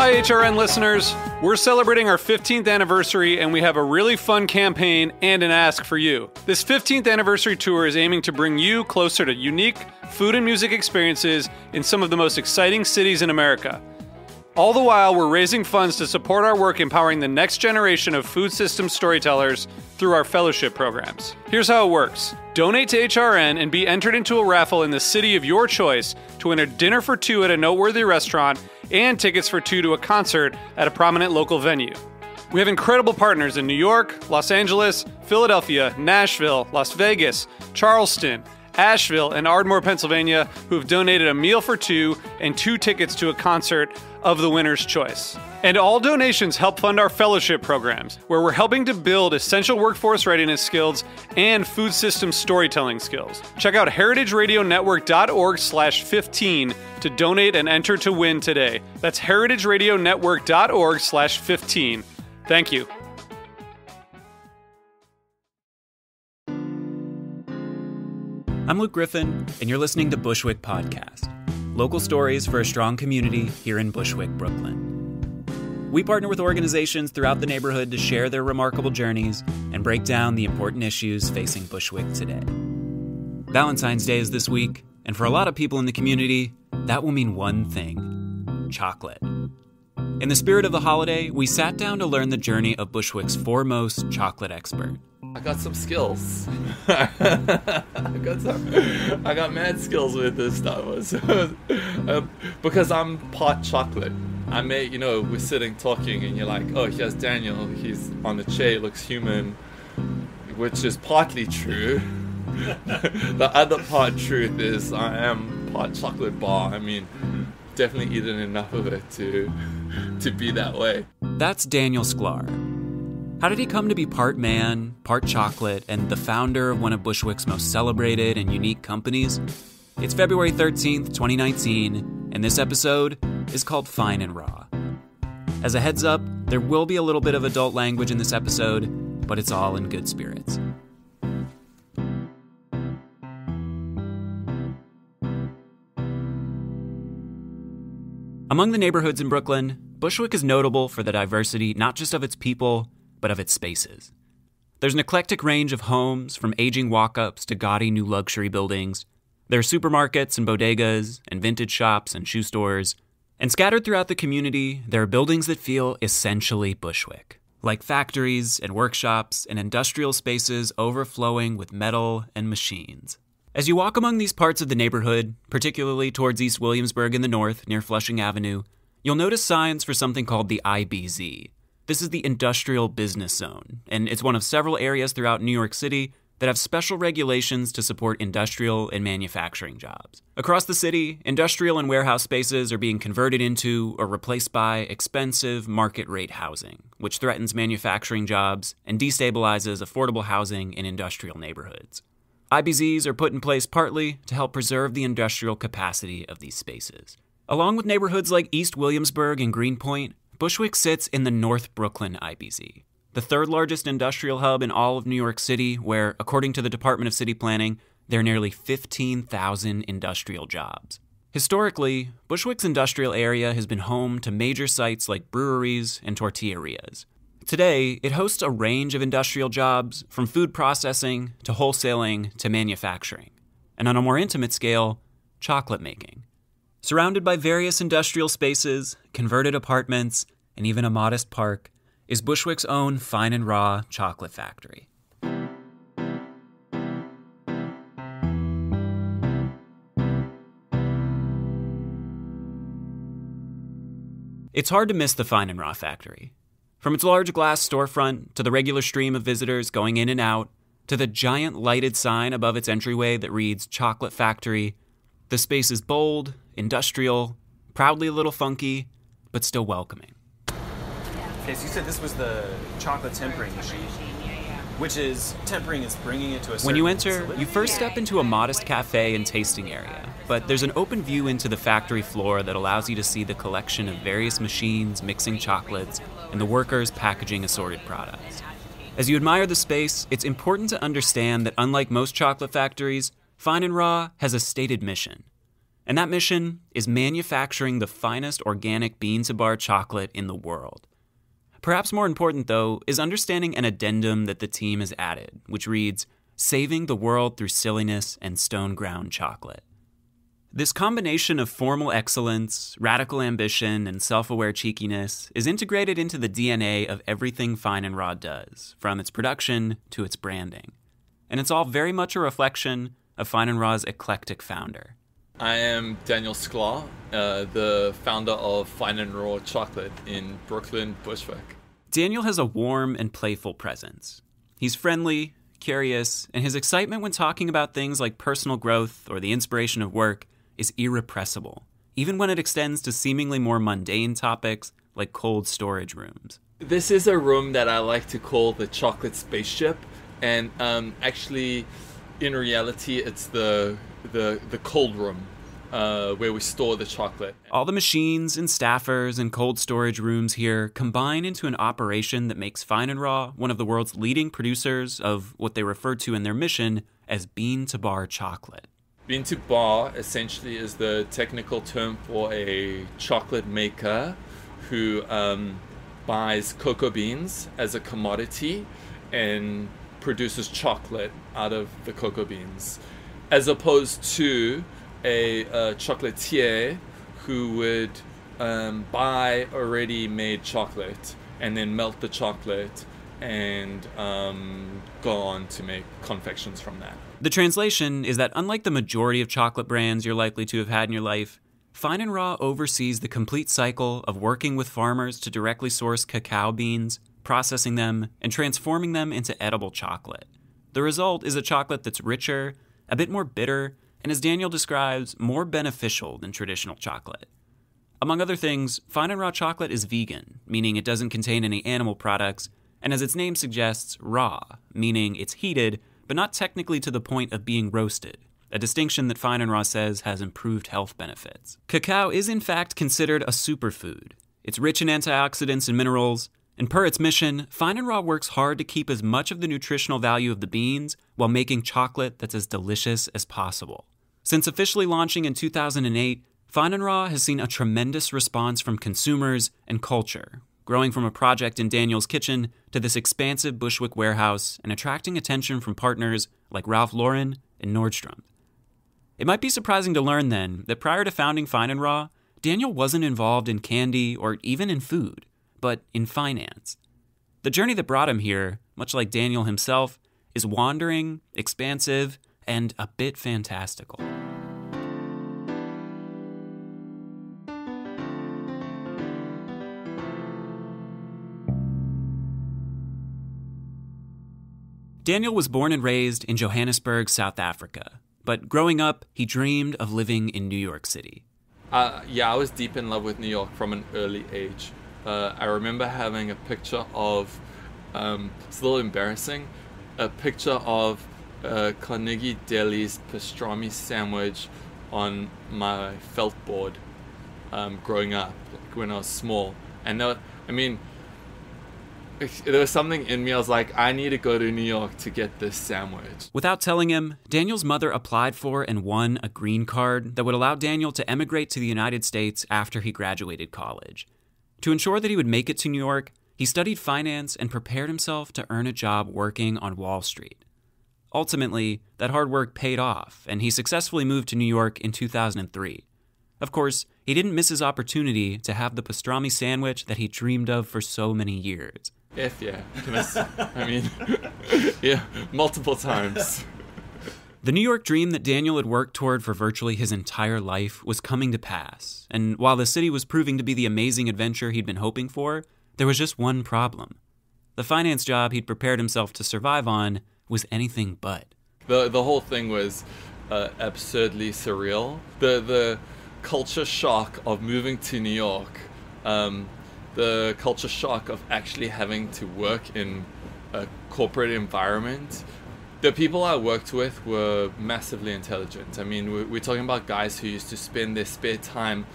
Hi, HRN listeners. We're celebrating our 15th anniversary, and we have a really fun campaign and an ask for you. This 15th anniversary tour is aiming to bring you closer to unique food and music experiences in some of the most exciting cities in America. All the while, we're raising funds to support our work empowering the next generation of food systems storytellers through our fellowship programs. Here's how it works. Donate to HRN and be entered into a raffle in the city of your choice to win a dinner for two at a noteworthy restaurant and tickets for two to a concert at a prominent local venue. We have incredible partners in New York, Los Angeles, Philadelphia, Nashville, Las Vegas, Charleston, Asheville, and Ardmore, Pennsylvania, who have donated a meal for two and two tickets to a concert of the winner's choice. And all donations help fund our fellowship programs, where we're helping to build essential workforce readiness skills and food system storytelling skills. Check out heritageradionetwork.org/15 to donate and enter to win today. That's heritageradionetwork.org/15. Thank you. I'm Luke Griffin, and you're listening to Bushwick Podcast, local stories for a strong community here in Bushwick, Brooklyn. We partner with organizations throughout the neighborhood to share their remarkable journeys and break down the important issues facing Bushwick today. Valentine's Day is this week, and for a lot of people in the community, that will mean one thing: chocolate. In the spirit of the holiday, we sat down to learn the journey of Bushwick's foremost chocolate expert. I got some skills. I got mad skills with this stuff. Because I'm part chocolate. I may, we're sitting talking and you're like, oh, here's Daniel. He's on the chair, looks human, which is partly true. The other part truth is I am part chocolate bar. I mean, definitely eaten enough of it to be that way. That's Daniel Sklar. How did he come to be part man, part chocolate, and the founder of one of Bushwick's most celebrated and unique companies? It's February 13th, 2019, and this episode is called Fine and Raw. As a heads up, there will be a little bit of adult language in this episode, but it's all in good spirits. Among the neighborhoods in Brooklyn, Bushwick is notable for the diversity not just of its people, but of its spaces. There's an eclectic range of homes, from aging walk-ups to gaudy new luxury buildings. There are supermarkets and bodegas and vintage shops and shoe stores. And scattered throughout the community, there are buildings that feel essentially Bushwick, like factories and workshops and industrial spaces overflowing with metal and machines. As you walk among these parts of the neighborhood, particularly towards East Williamsburg in the north near Flushing Avenue, you'll notice signs for something called the IBZ. This is the Industrial Business Zone, and it's one of several areas throughout New York City that have special regulations to support industrial and manufacturing jobs. Across the city, industrial and warehouse spaces are being converted into or replaced by expensive market-rate housing, which threatens manufacturing jobs and destabilizes affordable housing in industrial neighborhoods. IBZs are put in place partly to help preserve the industrial capacity of these spaces. Along with neighborhoods like East Williamsburg and Greenpoint, Bushwick sits in the North Brooklyn IBZ, the third largest industrial hub in all of New York City, where, according to the Department of City Planning, there are nearly 15,000 industrial jobs. Historically, Bushwick's industrial area has been home to major sites like breweries and tortillerias. Today, it hosts a range of industrial jobs, from food processing to wholesaling to manufacturing, and on a more intimate scale, chocolate making. Surrounded by various industrial spaces, converted apartments, and even a modest park, is Bushwick's own Fine and Raw chocolate factory. It's hard to miss the Fine and Raw factory. From its large glass storefront to the regular stream of visitors going in and out, to the giant lighted sign above its entryway that reads Chocolate Factory, the space is bold, industrial, proudly a little funky, but still welcoming. Okay, so you said this was the chocolate tempering machine, which is tempering, it's bringing it to a certain... When you enter, you first step into a modest cafe and tasting area, but there's an open view into the factory floor that allows you to see the collection of various machines mixing chocolates and the workers packaging assorted products. As you admire the space, it's important to understand that unlike most chocolate factories, Fine and Raw has a stated mission. And that mission is manufacturing the finest organic bean-to-bar chocolate in the world. Perhaps more important, though, is understanding an addendum that the team has added, which reads, "Saving the world through silliness and stone-ground chocolate." This combination of formal excellence, radical ambition, and self-aware cheekiness is integrated into the DNA of everything Fine & Raw does, from its production to its branding. And it's all very much a reflection of Fine & Raw's eclectic founder. I am Daniel Sklar, the founder of Fine & Raw Chocolate in Brooklyn, Bushwick. Daniel has a warm and playful presence. He's friendly, curious, and his excitement when talking about things like personal growth or the inspiration of work is irrepressible, even when it extends to seemingly more mundane topics like cold storage rooms. This is a room that I like to call the chocolate spaceship, and actually, in reality, it's the cold room where we store the chocolate. All the machines and staffers and cold storage rooms here combine into an operation that makes Fine & Raw one of the world's leading producers of what they refer to in their mission as bean-to-bar chocolate. Bean-to-bar essentially is the technical term for a chocolate maker who buys cocoa beans as a commodity and produces chocolate out of the cocoa beans, as opposed to a chocolatier who would buy already made chocolate and then melt the chocolate and go on to make confections from that. The translation is that unlike the majority of chocolate brands you're likely to have had in your life, Fine & Raw oversees the complete cycle of working with farmers to directly source cacao beans, processing them, and transforming them into edible chocolate. The result is a chocolate that's richer, a bit more bitter, and as Daniel describes, more beneficial than traditional chocolate. Among other things, Fine & Raw chocolate is vegan, meaning it doesn't contain any animal products, and as its name suggests, raw, meaning it's heated, but not technically to the point of being roasted, a distinction that Fine & Raw says has improved health benefits. Cacao is in fact considered a superfood. It's rich in antioxidants and minerals, and per its mission, Fine & Raw works hard to keep as much of the nutritional value of the beans while making chocolate that's as delicious as possible. Since officially launching in 2008, Fine & Raw has seen a tremendous response from consumers and culture, growing from a project in Daniel's kitchen to this expansive Bushwick warehouse and attracting attention from partners like Ralph Lauren and Nordstrom. It might be surprising to learn then that prior to founding Fine & Raw, Daniel wasn't involved in candy or even in food, but in finance. The journey that brought him here, much like Daniel himself, is wandering, expansive, and a bit fantastical. Daniel was born and raised in Johannesburg, South Africa, but growing up, he dreamed of living in New York City. I was deep in love with New York from an early age. I remember having a picture of, it's a little embarrassing, a picture of Carnegie Deli's pastrami sandwich on my felt board growing up, like when I was small. And there was something in me, I was like, I need to go to New York to get this sandwich. Without telling him, Daniel's mother applied for and won a green card that would allow Daniel to emigrate to the United States after he graduated college. To ensure that he would make it to New York, he studied finance and prepared himself to earn a job working on Wall Street. Ultimately, that hard work paid off, and he successfully moved to New York in 2003. Of course, he didn't miss his opportunity to have the pastrami sandwich that he dreamed of for so many years. Yeah. Yeah, multiple times. The New York dream that Daniel had worked toward for virtually his entire life was coming to pass, and while the city was proving to be the amazing adventure he'd been hoping for, there was just one problem. The finance job he'd prepared himself to survive on was anything but. The whole thing was absurdly surreal. The culture shock of moving to New York, the culture shock of actually having to work in a corporate environment. The people I worked with were massively intelligent. I mean, we're talking about guys who used to spend their spare time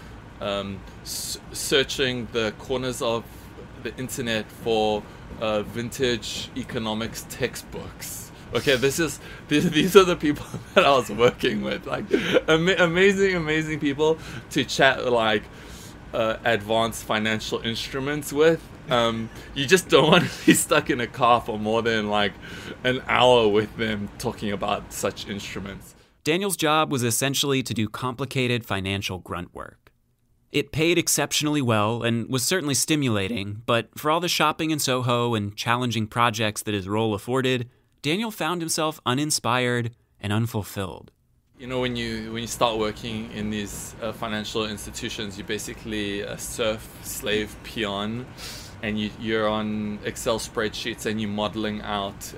searching the corners of the internet for vintage economics textbooks Okay, these are the people that I was working with. Like, amazing people to chat like advanced financial instruments with. You just don't want to be stuck in a car for more than like an hour with them talking about such instruments. Daniel's job was essentially to do complicated financial grunt work. It paid exceptionally well and was certainly stimulating, but for all the shopping in Soho and challenging projects that his role afforded, Daniel found himself uninspired and unfulfilled. You know, when you start working in these financial institutions, you're basically a serf, slave, peon, and you're on Excel spreadsheets and you're modeling out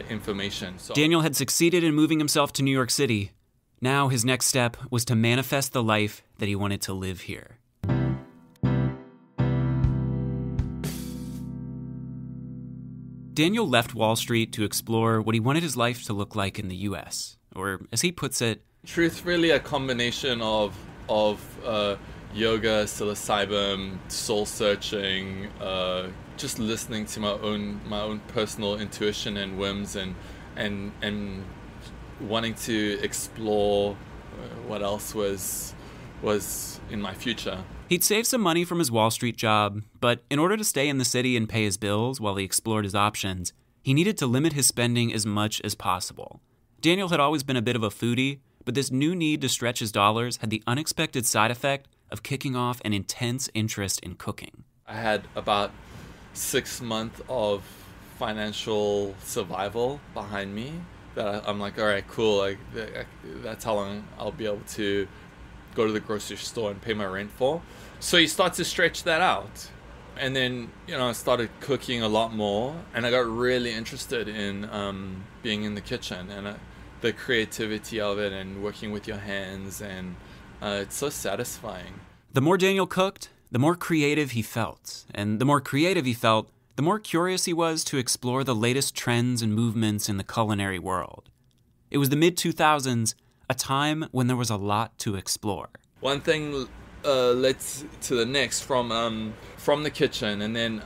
information. So Daniel had succeeded in moving himself to New York City. Now his next step was to manifest the life that he wanted to live here. Daniel left Wall Street to explore what he wanted his life to look like in the US, or as he puts it, truth, really a combination of yoga, psilocybin, soul searching, just listening to my own personal intuition and whims, and wanting to explore what else was in my future. He'd saved some money from his Wall Street job, but in order to stay in the city and pay his bills while he explored his options, he needed to limit his spending as much as possible. Daniel had always been a bit of a foodie, but this new need to stretch his dollars had the unexpected side effect of kicking off an intense interest in cooking. I had about 6 months of financial survival behind me that I'm like, all right, cool. Like, that's how long I'll be able to go to the grocery store and pay my rent for. So you start to stretch that out. And then, I started cooking a lot more, and I got really interested in being in the kitchen and the creativity of it and working with your hands, and it's so satisfying. The more Daniel cooked, the more creative he felt. And the more creative he felt, the more curious he was to explore the latest trends and movements in the culinary world. It was the mid-2000s, a time when there was a lot to explore. One thing led to the next from the kitchen, and then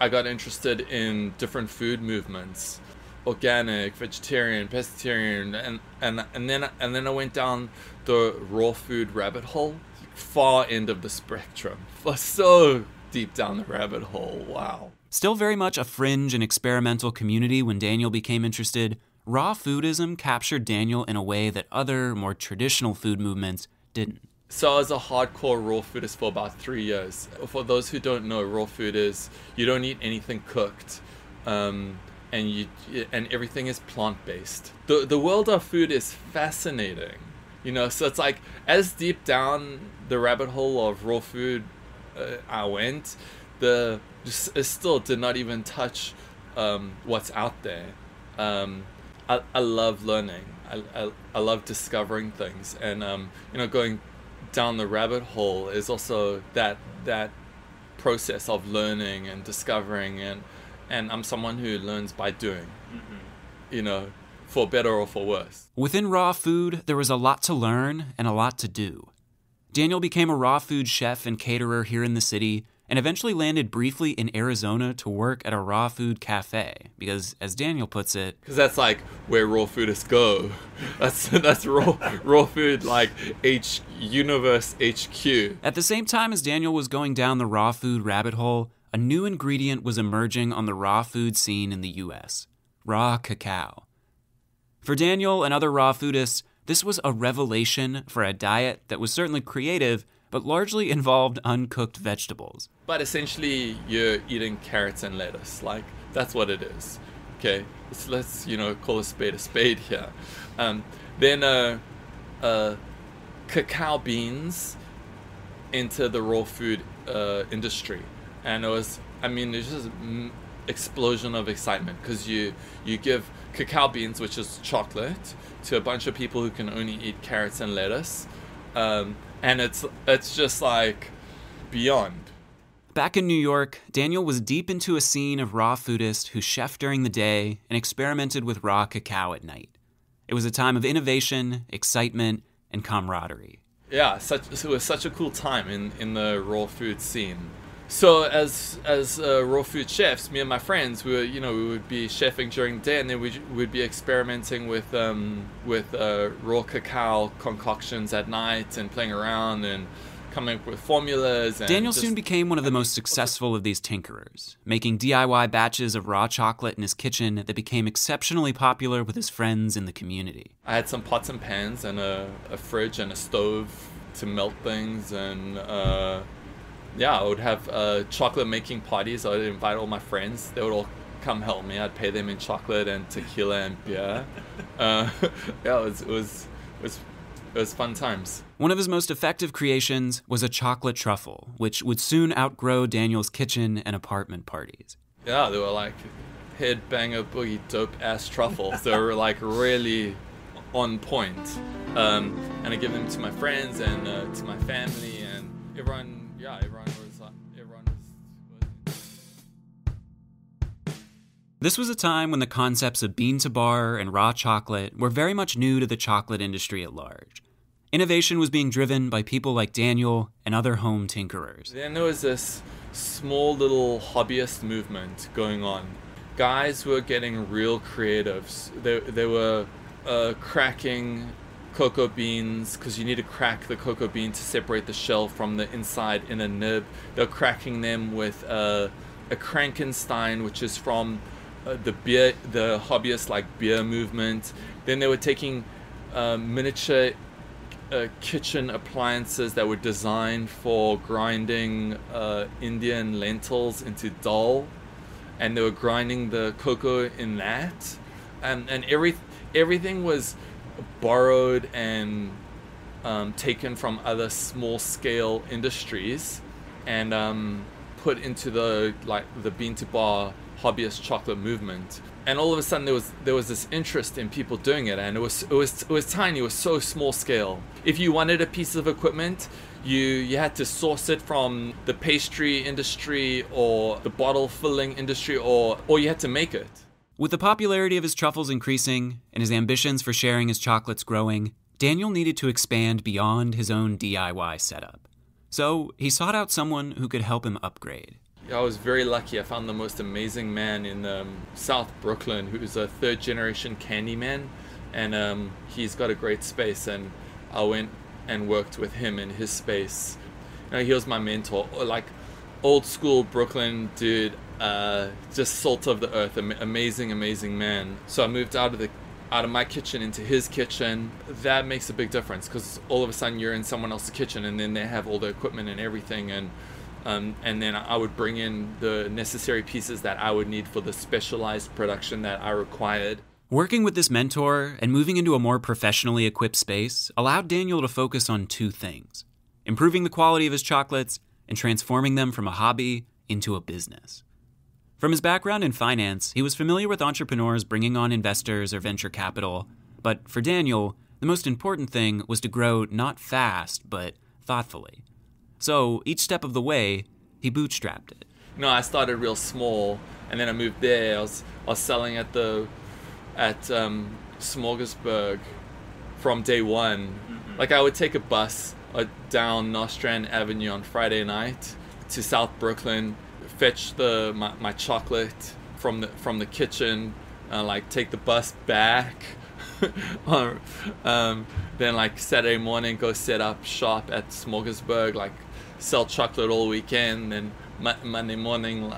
I got interested in different food movements, organic, vegetarian, pescatarian, and then I went down the raw food rabbit hole, far end of the spectrum, so deep down the rabbit hole. Wow. Still very much a fringe and experimental community when Daniel became interested, raw foodism captured Daniel in a way that other, more traditional food movements didn't. So I was a hardcore raw foodist for about 3 years. For those who don't know, raw food is you don't eat anything cooked, and everything is plant-based. The world of food is fascinating, So it's like, as deep down the rabbit hole of raw food I went, it still did not even touch what's out there. I love learning. I love discovering things, and going down the rabbit hole is also that process of learning and discovering, and I'm someone who learns by doing, for better or for worse. Within raw food, there was a lot to learn and a lot to do. Daniel became a raw food chef and caterer here in the city, and eventually landed briefly in Arizona to work at a raw food cafe, because, as Daniel puts it, because that's like where raw foodists go. That's raw food, like Universe HQ. At the same time as Daniel was going down the raw food rabbit hole, a new ingredient was emerging on the raw food scene in the US: raw cacao. For Daniel and other raw foodists, this was a revelation for a diet that was certainly creative, but largely involved uncooked vegetables. But essentially, you're eating carrots and lettuce. Like, that's what it is. Okay, let's call a spade here. Then cacao beans into the raw food industry, and there's just explosion of excitement, because you give cacao beans, which is chocolate, to a bunch of people who can only eat carrots and lettuce. And it's just like beyond. Back in New York, Daniel was deep into a scene of raw foodists who chefed during the day and experimented with raw cacao at night. It was a time of innovation, excitement, and camaraderie. Yeah, it was such a cool time in the raw food scene. So as raw food chefs, me and my friends, we would be chefing during the day, and then we'd be experimenting with raw cacao concoctions at night and playing around and coming up with formulas. And Daniel soon became one of the most successful of these tinkerers, making DIY batches of raw chocolate in his kitchen that became exceptionally popular with his friends in the community. I had some pots and pans and a fridge and a stove to melt things, and I would have chocolate making parties. I would invite all my friends. They would all come help me. I'd pay them in chocolate and tequila and beer. It was fun times. One of his most effective creations was a chocolate truffle, which would soon outgrow Daniel's kitchen and apartment parties. Yeah, they were like headbanger boogie dope ass truffles. They were like really on point. And I give them to my friends and to my family, and everyone was. This was a time when the concepts of bean to bar and raw chocolate were very much new to the chocolate industry at large. Innovation was being driven by people like Daniel and other home tinkerers. Then there was this small little hobbyist movement going on. Guys were getting real creatives. They were cracking cocoa beans, because you need to crack the cocoa bean to separate the shell from the inside in a nib. They're cracking them with a Frankenstein, which is from the hobbyist like beer movement. Then they were taking miniature kitchen appliances that were designed for grinding Indian lentils into dal, and they were grinding the cocoa in that, and everything was borrowed and taken from other small scale industries and put into the bean to bar hobbyist chocolate movement. And all of a sudden there was this interest in people doing it, and it was tiny. It was so small scale. If you wanted a piece of equipment, you had to source it from the pastry industry or the bottle filling industry, or you had to make it. With the popularity of his truffles increasing and his ambitions for sharing his chocolates growing, Daniel needed to expand beyond his own DIY setup. So he sought out someone who could help him upgrade. I was very lucky. I found the most amazing man in South Brooklyn, who's a third-generation candy man, and he's got a great space, and I went and worked with him in his space. He was my mentor, like old school Brooklyn dude, just salt of the earth, amazing man. So I moved out of my kitchen into his kitchen. That makes a big difference, because all of a sudden you're in someone else's kitchen, and then they have all the equipment and everything, and then I would bring in the necessary pieces that I would need for the specialized production that I required. Working with this mentor and moving into a more professionally equipped space allowed Daniel to focus on two things: improving the quality of his chocolates and transforming them from a hobby into a business. From his background in finance, he was familiar with entrepreneurs bringing on investors or venture capital, but for Daniel, the most important thing was to grow not fast, but thoughtfully. So each step of the way, he bootstrapped it. I started real small, and then I moved there. I was selling at Smorgasburg from day one. Mm-hmm. Like I would take a bus down Nostrand Avenue on Friday night to South Brooklyn, fetch my chocolate from the kitchen, take the bus back. Then like Saturday morning, go set up shop at Smorgasburg, sell chocolate all weekend. Then Monday morning,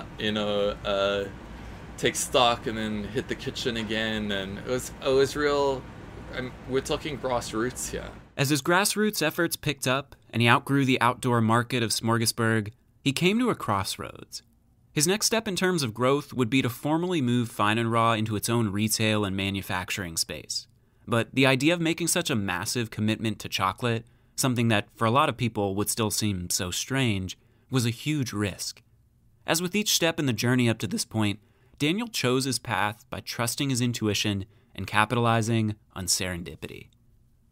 take stock and then hit the kitchen again. And it was real. We're talking grassroots here. As his grassroots efforts picked up and he outgrew the outdoor market of Smorgasburg, he came to a crossroads. His next step in terms of growth would be to formally move Fine and Raw into its own retail and manufacturing space. But the idea of making such a massive commitment to chocolate, something that for a lot of people would still seem so strange, was a huge risk. As with each step in the journey up to this point, Daniel chose his path by trusting his intuition and capitalizing on serendipity.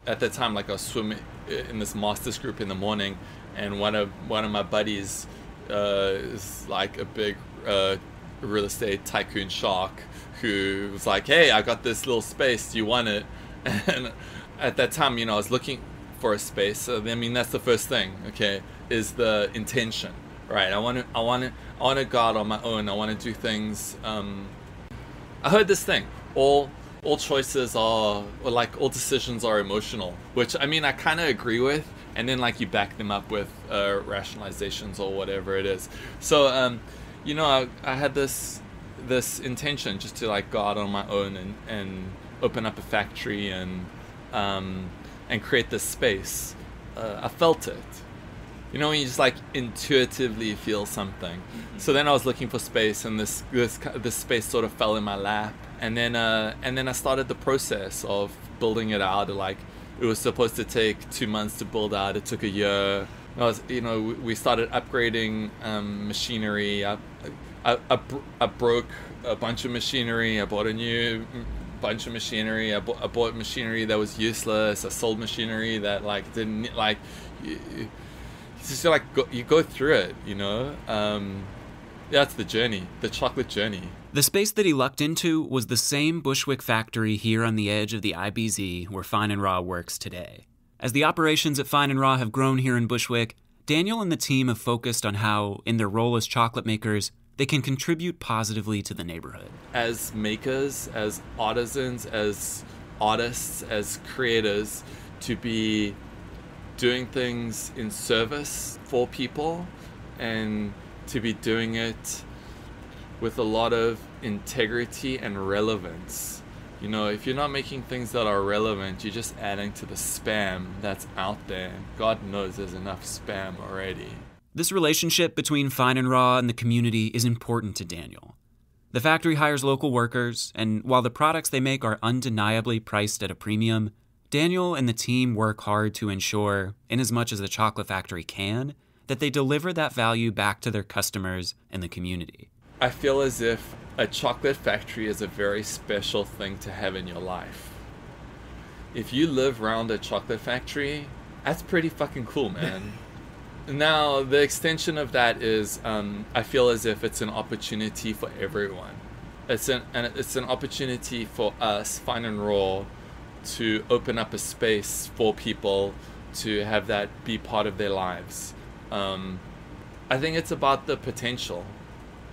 At that time, I was swimming in this masters group in the morning, and one of my buddies is like a big real estate tycoon shark who was like, "Hey, I got this little space. Do you want it?" And at that time, I was looking for a space. So, that's the first thing. Okay, is the intention. right? I want to go out on my own. I want to do things. I heard this thing. All choices are, or like all decisions are emotional, which I mean I kind of agree with. And then like you back them up with rationalizations or whatever it is. So I had this intention just to like go out on my own and open up a factory and create this space. I felt it. You know, when you just like intuitively feel something. Mm-hmm. So then I was looking for space, and this space sort of fell in my lap. And then I started the process of building it out. Like it was supposed to take 2 months to build out. It took a year. We started upgrading machinery. I broke a bunch of machinery. I bought a new bunch of machinery. I bought machinery that was useless. I sold machinery that like didn't like. Just like you go through it, you know. That's the journey, the chocolate journey. The space that he lucked into was the same Bushwick factory here on the edge of the IBZ where Fine and Raw works today. As the operations at Fine and Raw have grown here in Bushwick, Daniel and the team have focused on how, in their role as chocolate makers, they can contribute positively to the neighborhood. As makers, as artisans, as artists, as creators, to be doing things in service for people and to be doing it with a lot of integrity and relevance. You know, if you're not making things that are relevant, you're just adding to the spam that's out there. God knows there's enough spam already. This relationship between Fine and Raw and the community is important to Daniel. The factory hires local workers, and while the products they make are undeniably priced at a premium, Daniel and the team work hard to ensure, inasmuch as the chocolate factory can, that they deliver that value back to their customers and the community. I feel as if a chocolate factory is a very special thing to have in your life. If you live around a chocolate factory, that's pretty fucking cool, man. Now, the extension of that is, I feel as if it's an opportunity for everyone. It's an opportunity for us, Fine and Raw, to open up a space for people to have that be part of their lives. I think it's about the potential.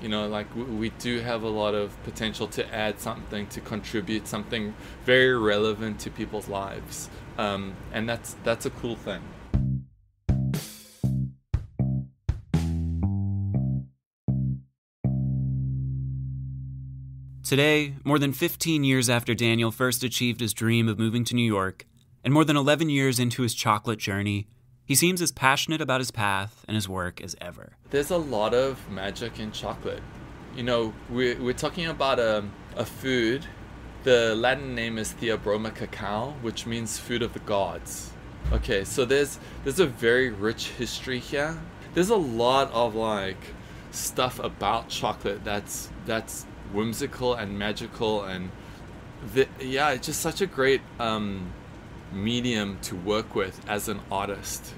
You know, like we do have a lot of potential to add something, to contribute something very relevant to people's lives. And that's a cool thing. Today, more than 15 years after Daniel first achieved his dream of moving to New York, and more than 11 years into his chocolate journey, he seems as passionate about his path and his work as ever. There's a lot of magic in chocolate. You know, we're talking about a food. The Latin name is Theobroma cacao, which means food of the gods. Okay, so there's a very rich history here. There's a lot of like stuff about chocolate that's whimsical and magical, and it's just such a great medium to work with as an artist.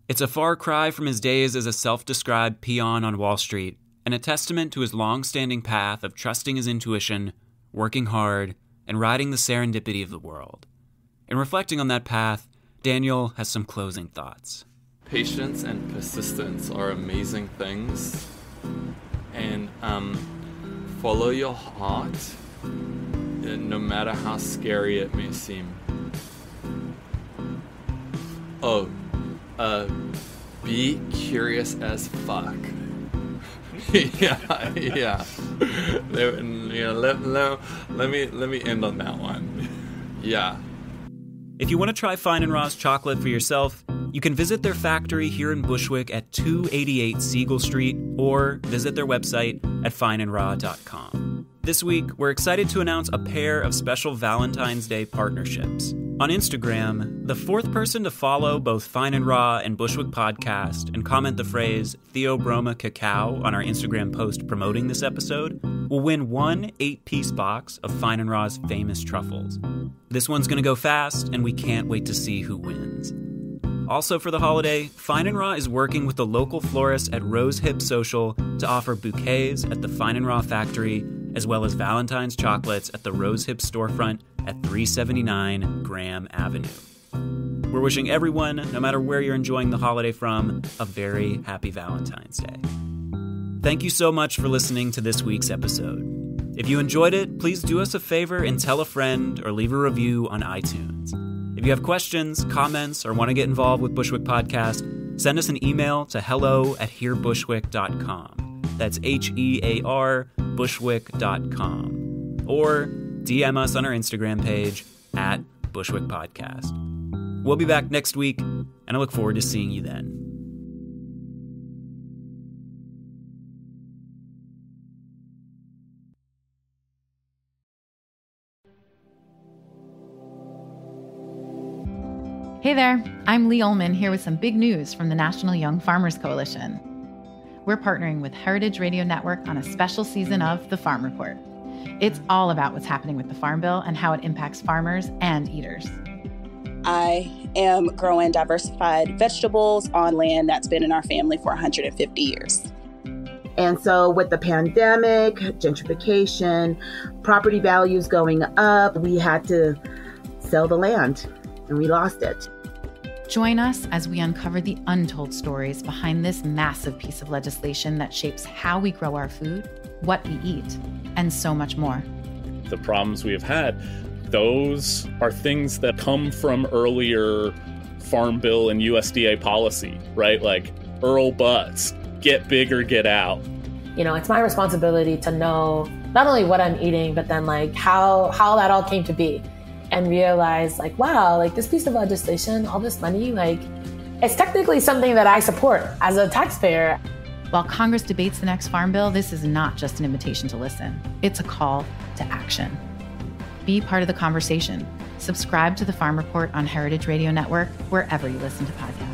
It's a far cry from his days as a self-described peon on Wall Street, and a testament to his long-standing path of trusting his intuition, working hard, and riding the serendipity of the world. In reflecting on that path, Daniel has some closing thoughts. Patience and persistence are amazing things, and follow your heart, no matter how scary it may seem. Be curious as fuck. yeah. Let me end on that one. Yeah. If you want to try Fine and Raw's chocolate for yourself, you can visit their factory here in Bushwick at 288 Siegel Street or visit their website at fineandraw.com. This week, we're excited to announce a pair of special Valentine's Day partnerships. On Instagram, the fourth person to follow both Fine and Raw and Bushwick Podcast and comment the phrase Theobroma Cacao on our Instagram post promoting this episode will win one 8-piece box of Fine and Raw's famous truffles. This one's going to go fast, and we can't wait to see who wins. Also for the holiday, Fine and Raw is working with the local florist at Rose Hip Social to offer bouquets at the Fine and Raw factory, as well as Valentine's chocolates at the Rose Hip storefront at 379 Graham Avenue. we're wishing everyone, no matter where you're enjoying the holiday from, a very happy Valentine's Day. Thank you so much for listening to this week's episode. If you enjoyed it, please do us a favor and tell a friend or leave a review on iTunes. If you have questions, comments, or want to get involved with Bushwick Podcast, send us an email to hello@hearbushwick.com. That's HEAR bushwick.com. Or DM us on our Instagram page @Bushwick Podcast. We'll be back next week, and I look forward to seeing you then. Hey there, I'm Lee Ullman here with some big news from the National Young Farmers Coalition. We're partnering with Heritage Radio Network on a special season of The Farm Report. It's all about what's happening with the Farm Bill and how it impacts farmers and eaters. I am growing diversified vegetables on land that's been in our family for 150 years. And so with the pandemic, gentrification, property values going up, we had to sell the land and we lost it. Join us as we uncover the untold stories behind this massive piece of legislation that shapes how we grow our food, what we eat, and so much more. The problems we have had, those are things that come from earlier Farm Bill and USDA policy, right? Like Earl Butz, get big or get out. You know, it's my responsibility to know not only what I'm eating, but then like how that all came to be. And realize like, wow, like this piece of legislation, all this money, like it's technically something that I support as a taxpayer. While Congress debates the next Farm Bill, this is not just an invitation to listen. It's a call to action. Be part of the conversation. Subscribe to The Farm Report on Heritage Radio Network, wherever you listen to podcasts.